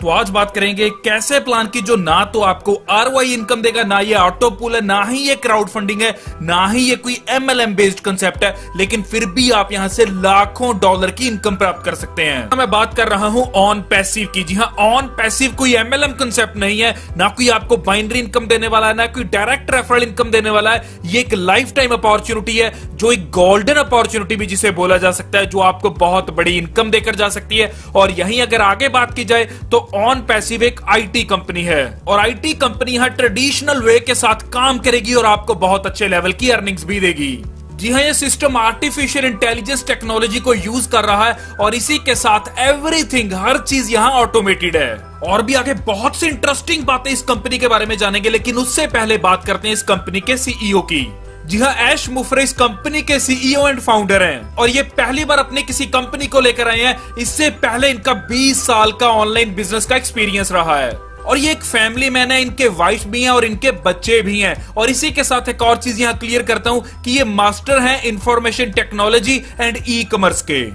तो आज बात करेंगे कैसे प्लान की जो ना तो आपको आरओआई इनकम देगा, ना ये ऑटो पूल है, ना ही ये क्राउड फंडिंग है, ना ही ये कोई एमएलएम बेस्ड कंसेप्ट है, लेकिन फिर भी आप यहां से लाखों डॉलर की इनकम प्राप्त कर सकते हैं। मैं बात कर रहा हूं ऑन पैसिव की। जी हां, ऑन पैसिव कोई एमएलएम कंसेप्ट नहीं है, ना कोई आपको बाइनरी इनकम देने वाला है, ना कोई डायरेक्ट रेफरल इनकम देने वाला है। ये एक लाइफ टाइम अपॉर्चुनिटी है, जो एक गोल्डन अपॉर्चुनिटी भी जिसे बोला जा सकता है, जो आपको बहुत बड़ी इनकम देकर जा सकती है। और यहीं अगर आगे बात की जाए तो ऑन पैसिव एक आईटी कंपनी है, और आईटी कंपनी यहां ट्रेडिशनल वे के साथ काम करेगी और आपको बहुत अच्छे लेवल की अर्निंग्स भी देगी। जी हां, ये सिस्टम आर्टिफिशियल इंटेलिजेंस टेक्नोलॉजी को यूज कर रहा है और इसी के साथ एवरीथिंग, हर चीज यहां ऑटोमेटेड है। और भी आगे बहुत सी इंटरेस्टिंग बातें इस कंपनी के बारे में जानेंगे, लेकिन उससे पहले बात करते हैं इस कंपनी के सीईओ की। जी हाँ, ऐश मुफरे इस कंपनी के सीईओ एंड फाउंडर हैं और ये पहली बार अपनी किसी कंपनी को लेकर आए हैं। इससे पहले इनका 20 साल का ऑनलाइन बिजनेस का एक्सपीरियंस रहा है और ये एक फैमिली मैन है। इनके वाइफ भी हैं और इनके बच्चे भी हैं। और इसी के साथ एक और चीज यहां क्लियर करता हूं कि ये मास्टर हैं information technology and e commerce के।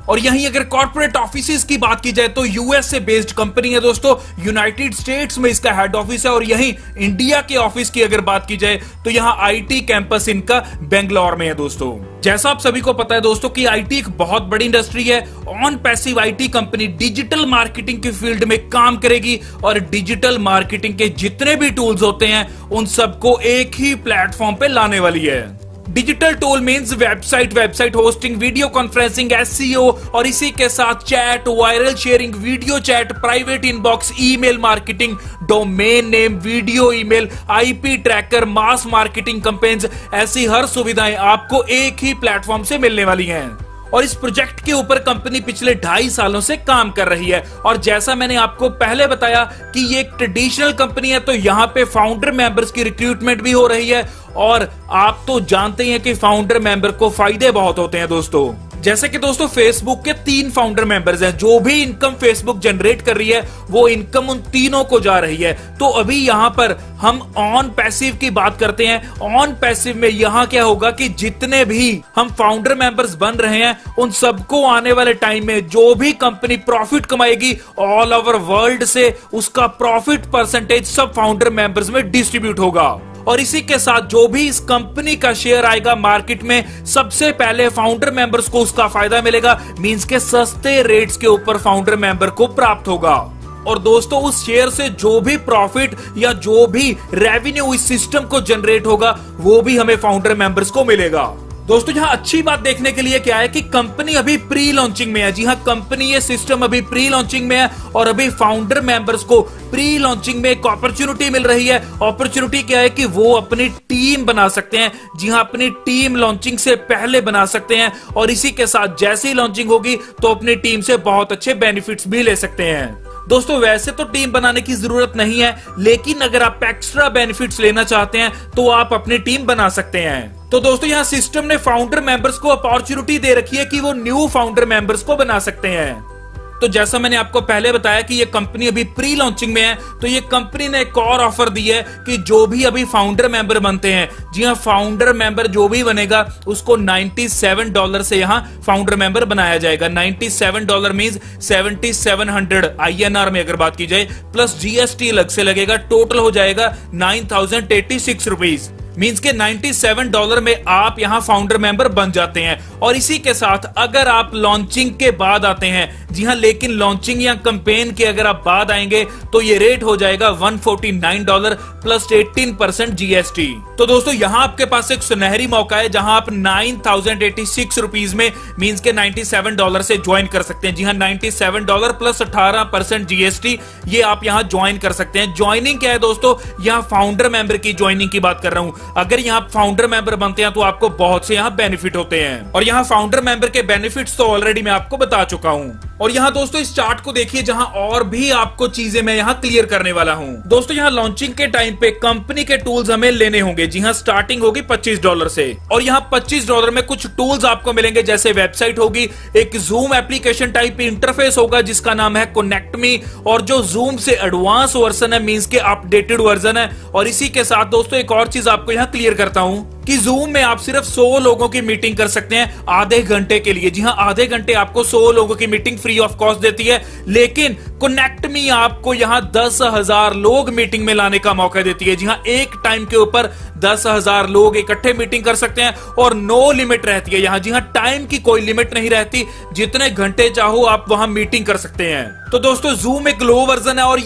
और यहीं अगर कॉर्पोरेट ऑफिसेज की बात की जाए तो यूएस से बेस्ड कंपनी है दोस्तों, यूनाइटेड स्टेट्स में इसका हेड ऑफिस है। और यहीं इंडिया के ऑफिस की अगर बात की जाए तो यहां आईटी कैंपस इनका बेंगलोर में है दोस्तों। जैसा आप सभी को पता है दोस्तों कि आईटी एक बहुत बड़ी इंडस्ट्री है। On passive IT company digital marketing की फील्ड में काम करेगी और डिजिटल मार्केटिंग के जितने भी टूल्स होते हैं उन सबको एक ही प्लेटफॉर्म पे लाने वाली है। Digital tool means website hosting, video conferencing, SEO और इसी के साथ chat, viral sharing, video chat, private inbox, email marketing, domain name, video email, IP tracker, mass marketing campaigns, ऐसी हर सुविधाएं आपको एक ही प्लेटफॉर्म से मिलने वाली हैं। और इस प्रोजेक्ट के ऊपर कंपनी पिछले 2.5 सालों से काम कर रही है। और जैसा मैंने आपको पहले बताया कि ये एक ट्रेडिशनल कंपनी है, तो यहां पे फाउंडर मेंबर्स की रिक्रूटमेंट भी हो रही है। और आप तो जानते ही हैं कि फाउंडर मेंबर को फायदे बहुत होते हैं दोस्तों। जैसे कि दोस्तों फेसबुक के 3 फाउंडर मेंबर्स हैं। जो भी इनकम फेसबुक जनरेट कर रही है वो इनकम उन तीनों को जा रही है। तो अभी यहां पर हम ऑन पैसिव की बात करते हैं। ऑन पैसिव में यहां क्या होगा कि जितने भी हम फाउंडर मेंबर्स बन रहे हैं उन सबको आने वाले टाइम में जो भी कंपनी प्रॉफिट कमाएगी ऑल ओवर वर्ल्ड से उसका प्रॉफिट परसेंटेज सब फाउंडर मेंबर्स में डिस्ट्रीब्यूट होगा। और इसी के साथ जो भी इस कंपनी का शेयर आएगा मार्केट में सबसे पहले फाउंडर मेंबर्स को उसका फायदा मिलेगा। मींस के सस्ते रेट्स के ऊपर फाउंडर मेंबर को प्राप्त होगा। और दोस्तों उस शेयर से जो भी प्रॉफिट या जो भी रेवेन्यू इस सिस्टम को जनरेट होगा वो भी हमें फाउंडर मेंबर्स को मिलेगा। दोस्तों यहां अच्छी बात देखने के लिए क्या है कि कंपनी अभी प्री लॉन्चिंग में है। जी हां, कंपनी ये सिस्टम अभी प्री लॉन्चिंग में है और अभी फाउंडर मेंबर्स को प्री लॉन्चिंग में एक अपॉर्चुनिटी मिल रही है। अपॉर्चुनिटी क्या है कि वो अपनी टीम बना सकते हैं। जी हां, अपनी टीम लॉन्चिंग से पहले बना सकते हैं और इसी के साथ जैसे ही लॉन्चिंग होगी तो अपनी टीम से बहुत अच्छे बेनिफिट्स भी ले सकते हैं। दोस्तों वैसे तो टीम बनाने की जरूरत नहीं है, लेकिन अगर आप एक्स्ट्रा बेनिफिट्स लेना चाहते हैं तो आप अपनी टीम बना सकते हैं। तो दोस्तों यहां सिस्टम ने फाउंडर मेंबर्स को अपॉर्चुनिटी दे रखी है कि वो न्यू फाउंडर मेंबर्स को बना सकते हैं। तो जैसा मैंने आपको पहले बताया कि ये कंपनी अभी प्री लॉन्चिंग में है, तो ये कंपनी ने एक और ऑफर दी है कि जो भी अभी फाउंडर मेंबर बनते हैं, जी हां, फाउंडर मेंबर जो भी बनेगा उसको $97 से यहां फाउंडर मेंबर बनाया जाएगा। $97 मींस 7700 INR में अगर बात की जाए, प्लस जीएसटी अलग से लगेगा, टोटल हो जाएगा 9086 रुपीज। मींस के $97 में आप यहां फाउंडर मेंबर बन जाते हैं। और इसी के साथ अगर आप लॉन्चिंग के बाद आते हैं, जी हां, लेकिन लॉन्चिंग या कैंपेन के अगर आप बाद आएंगे तो ये रेट हो जाएगा $149 प्लस 18% जीएसटी। तो दोस्तों यहां आपके पास एक सुनहरी मौका है जहां आप 9086 रुपीज में मींस के $97 से ज्वाइन कर सकते हैं। जी हां, $97 प्लस 18% जीएसटी, ये आप यहां ज्वाइन कर सकते हैं। ज्वाइनिंग क्या है दोस्तों, यहां फाउंडर मेंबर की ज्वाइनिंग की बात कर रहा हूं। अगर यहाँ फाउंडर मेंबर बनते हैं तो आपको बहुत से यहाँ बेनिफिट होते हैं और यहाँ फाउंडर मेंबर के बेनिफिट्स तो ऑलरेडी मैं आपको बता चुका हूँ। और यहाँ दोस्तों इस चार्ट को देखिए जहाँ और भी आपको चीजें मैं यहाँ क्लियर करने वाला हूँ। दोस्तों यहाँ लॉन्चिंग के टाइम पे कंपनी के टूल्स हमें लेने होंगे। जी हाँ, स्टार्टिंग होगी $25 से और यहाँ $25 में कुछ टूल्स आपको मिलेंगे, जैसे वेबसाइट होगी, एक जूम एप्लीकेशन टाइप इंटरफेस होगा जिसका नाम है कनेक्ट मी, और जो जूम से एडवांस वर्जन है मींस के अपडेटेड वर्जन है। और इसी के साथ दोस्तों एक और चीज आपको यहाँ क्लियर करता हूँ कि कि जूम में आप सिर्फ 100 लोगों की मीटिंग कर सकते हैं आधे घंटे के लिए। जी हां, आधे घंटे आपको 100 लोगों की मीटिंग फ्री ऑफ कॉस्ट देती है। लेकिन कनेक्ट मी आपको यहां 10,000 लोग मीटिंग में लाने का मौका देती है। जी हां, एक टाइम के ऊपर 10,000 लोग इकट्ठे मीटिंग कर सकते हैं और नो लिमिट रहती है यहां। जी हां, टाइम की कोई लिमिट नहीं रहती, जितने घंटे चाहो आप वहां मीटिंग कर सकते हैं। तो दोस्तों जूम एक लो वर्जन है और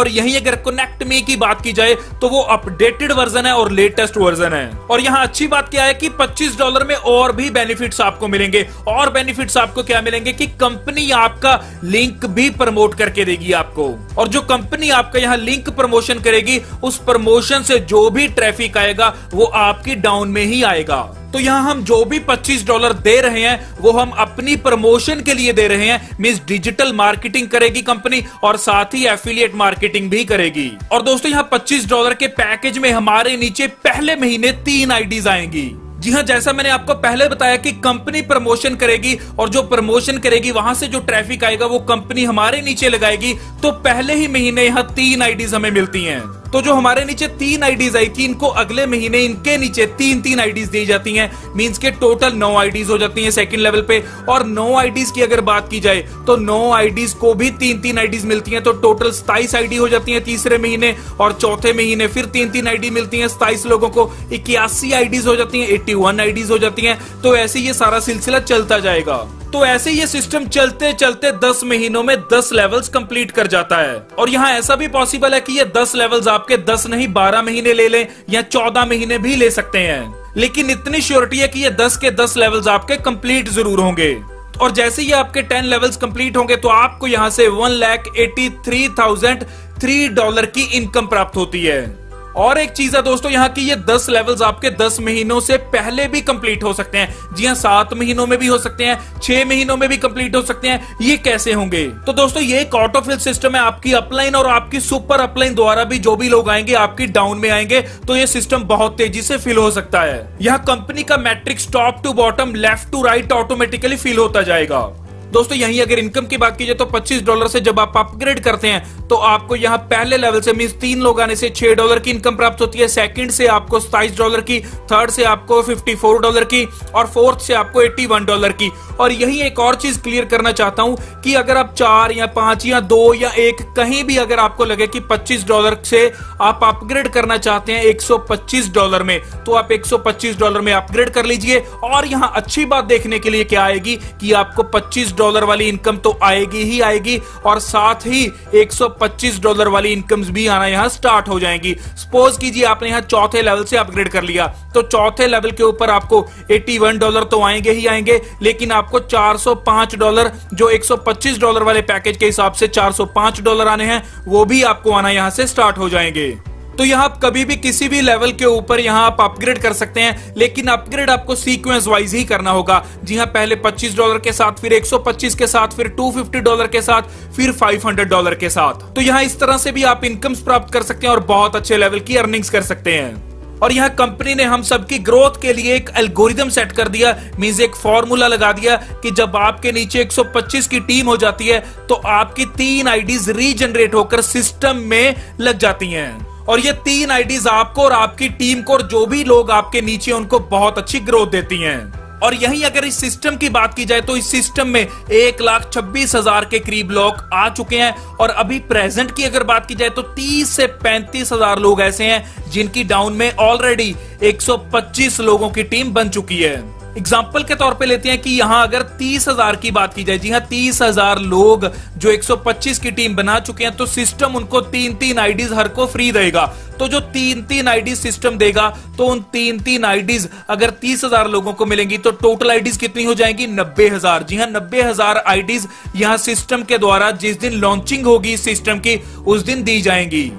यहीं अगर कनेक्ट मी की बात की जाए तो वो अपडेटेड वर्जन है और लेटेस्ट वर्जन है। और यहां अच्छी बात क्या है कि $25 में और भी बेनिफिट्स आपको मिलेंगे। और बेनिफिट्स आपको क्या मिलेंगे कि कंपनी आपका लिंक भी प्रमोट करके देगी आपको, और जो कंपनी आपका यहां लिंक प्रमोशन करेगी उस प्रमोशन से जो भी ट्रैफिक आएगा वो आपकी डाउन में ही आएगा। तो यहां हम जो भी $25 दे रहे हैं वो हम अपनी प्रमोशन के लिए दे रहे हैं। मींस डिजिटल मार्केटिंग करेगी कंपनी और साथ ही एफिलिएट मार्केटिंग भी करेगी। और दोस्तों यहां $25 के पैकेज में हमारे नीचे पहले महीने 3 आईडीज आएंगी। जी हां, जैसा मैंने आपको पहले बताया कि कंपनी प्रमोशन करेगी और जो प्रमोशन करेगी वहां से जो ट्रैफिक आएगा वो कंपनी हमारे नीचे लगाएगी। तो पहले ही महीने यहां 3 आईडीज हमें मिलती हैं। तो जो हमारे नीचे 3 आईडीज आई थी, इनको अगले महीने इनके नीचे 3-3 आईडीज दी जाती हैं। मींस के टोटल 9 आईडीज हो जाती हैं सेकंड लेवल पे। और 9 आईडीज की अगर बात की जाए तो 9 आईडीज को भी 3-3 आईडीज मिलती हैं। तो टोटल 27 आईडी हो जाती हैं तीसरे महीने, और चौथे महीने फिर 3-3 आईडी मिलती हैं 27 लोगों को। 81 आईडीज हो जाती हैं, 81 आईडीज हो जाती हैं। तो ऐसे ये सारा सिलसिला चलता जाएगा। तो ऐसे ये सिस्टम चलते चलते 10 महीनों में 10 लेवल्स कंप्लीट कर जाता है। और यहां ऐसा भी पॉसिबल है कि ये 10 लेवल्स आपके 10 नहीं 12 महीने ले लें या 14 महीने भी ले सकते हैं। लेकिन इतनी श्योरिटी है कि ये 10 के 10 लेवल्स आपके कंप्लीट जरूर होंगे। और जैसे ही आपके 10 लेवल्स कंप्लीट होंगे तो आपको यहां से $1,83,003 की इनकम प्राप्त होती है। और एक चीज है दोस्तों यहाँ की, ये 10 लेवल्स आपके 10 महीनों से पहले भी कंप्लीट हो सकते हैं। जी हाँ, 7 महीनों में भी हो सकते हैं, 6 महीनों में भी कंप्लीट हो सकते हैं। ये कैसे होंगे? तो दोस्तों ये एक ऑटोफिल सिस्टम है। आपकी अपलाइन और आपकी सुपर अपलाइन द्वारा भी जो भी लोग आएंगे आपकी डाउन में आएंगे, तो ये सिस्टम बहुत तेजी से फिल हो सकता है। यहाँ कंपनी का matrix top to bottom, left to right automatically fill होता जाएगा। दोस्तों यहीं अगर इनकम की बात की जाए तो $25 से जब आप अपग्रेड करते हैं तो आपको यहाँ पहले लेवल से मींस 3 लोग आने से $6 की इनकम प्राप्त होती है। सेकंड से आपको $27 की, थर्ड से आपको $54 की, और फोर्थ से आपको $81 की। और यही एक और चीज क्लियर करना चाहता हूं कि अगर आप 4 या 5 या 2 या 1 कहीं भी अगर आपको लगे कि $25 से आप अपग्रेड करना चाहते हैं $125 में, तो आप $125 में अपग्रेड कर लीजिए। और यहाँ अच्छी बात देखने के लिए क्या आएगी कि आपको $25 वाली इनकम तो आएगी ही आएगी, और साथ ही $125 वाली इनकम्स भी आना यहाँ स्टार्ट हो जाएंगी। सपोज कीजिए आपने यहाँ चौथे लेवल से अपग्रेड कर लिया, तो चौथे लेवल के ऊपर आपको $81 तो आएंगे ही आएंगे, लेकिन आपको $405 जो $125 वाले पैकेज के हिसाब से $405 आने हैं, वो भी आपको आना यहाँ से स्टार्ट हो जाएंगे। तो यहाँ आप कभी भी किसी भी लेवल के ऊपर यहाँ आप अपग्रेड कर सकते हैं, लेकिन अपग्रेड आपको सीक्वेंस वाइज ही करना होगा। जी हाँ, पहले $25 के साथ, फिर $125 के साथ, फिर $250 के साथ, फिर $500 के साथ। तो यहाँ इस तरह से भी आप इनकम्स प्राप्त कर सकते हैं और बहुत अच्छे लेवल की अर्निंग्स कर सकते हैं। और यहाँ कंपनी ने हम सबकी ग्रोथ के लिए एक एल्गोरिथम सेट कर दिया, मींस एक फॉर्मूला लगा दिया कि जब आपके नीचे 125 की टीम हो जाती है तो आपकी 3 आईडीज रीजनरेट होकर सिस्टम में लग जाती हैं। और ये 3 आईडीज आपको और आपकी टीम को और जो भी लोग आपके नीचे उनको बहुत अच्छी ग्रोथ देती हैं। और यहीं अगर इस सिस्टम की बात की जाए तो इस सिस्टम में 1,26,000 के करीब लोग आ चुके हैं। और अभी प्रेजेंट की अगर बात की जाए तो 30 से 35,000 लोग ऐसे हैं जिनकी डाउन में ऑलरेडी 125 लोगों की टीम बन चुकी है। एग्जाम्पल के तौर पे लेते हैं कि यहां अगर 30,000 की बात की जाए, जी हाँ 30,000 लोग जो 125 की टीम बना चुके हैं, तो सिस्टम उनको 3-3 आईडीज हर को फ्री देगा। तो जो 3-3 आईडीज सिस्टम देगा, तो उन 3-3 आईडीज अगर 30,000 लोगों को मिलेंगी तो टोटल आईडीज कितनी हो जाएंगी? 90,000। जी हाँ, 90,000 आईडीज यहां सिस्टम के द्वारा जिस दिन लॉन्चिंग होगी सिस्टम की उस दिन दी जाएंगी।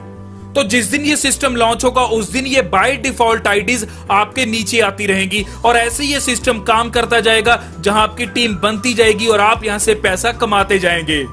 तो जिस दिन ये सिस्टम लॉन्च होगा उस दिन ये बाय डिफॉल्ट आईडीज आपके नीचे आती रहेंगी। और ऐसे ये सिस्टम काम करता जाएगा, जहां आपकी टीम बनती जाएगी और आप यहां से पैसा कमाते जाएंगे।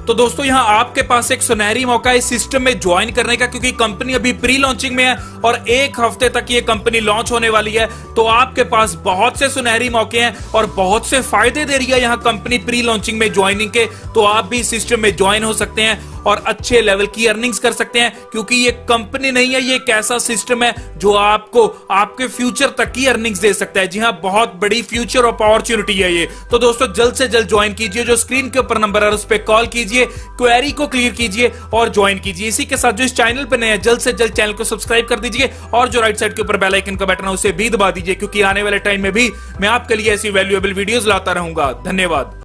तो दोस्तों यहाँ आपके पास एक सुनहरी मौका है इस सिस्टम में ज्वाइन करने का, क्योंकि कंपनी अभी प्री लॉन्चिंग में है और 1 हफ्ते तक ये कंपनी लॉन्च होने वाली है। तो आपके पास बहुत से सुनहरी मौके हैं और बहुत से फायदे दे रही है यहाँ कंपनी प्री लॉन्चिंग में ज्वाइनिंग के। तो आप भी इस सिस्टम में ज्वाइन हो सकते हैं और अच्छे लेवल की अर्निंग्स कर सकते हैं, क्योंकि ये कंपनी नहीं है, ये एक ऐसा सिस्टम है जो आपको आपके फ्यूचर तक की अर्निंग्स दे सकता है। जी हाँ, बहुत बड़ी फ्यूचर अपॉर्चुनिटी है ये। तो दोस्तों जल्द से जल्द ज्वाइन कीजिए, जो स्क्रीन के ऊपर नंबर है उस पर कॉल कीजिए, क्वेरी को क्लियर कीजिए और ज्वाइन कीजिए। इसी के साथ जो इस चैनल पर नए हैं, जल्द से जल्द चैनल को सब्सक्राइब कर दीजिए और जो राइट साइड के ऊपर बेल आइकन का बटन है उसे भी दबा दीजिए, क्योंकि आने वाले टाइम में भी मैं आपके लिए ऐसी वैल्यूएबल वीडियोस लाता रहूंगा। धन्यवाद।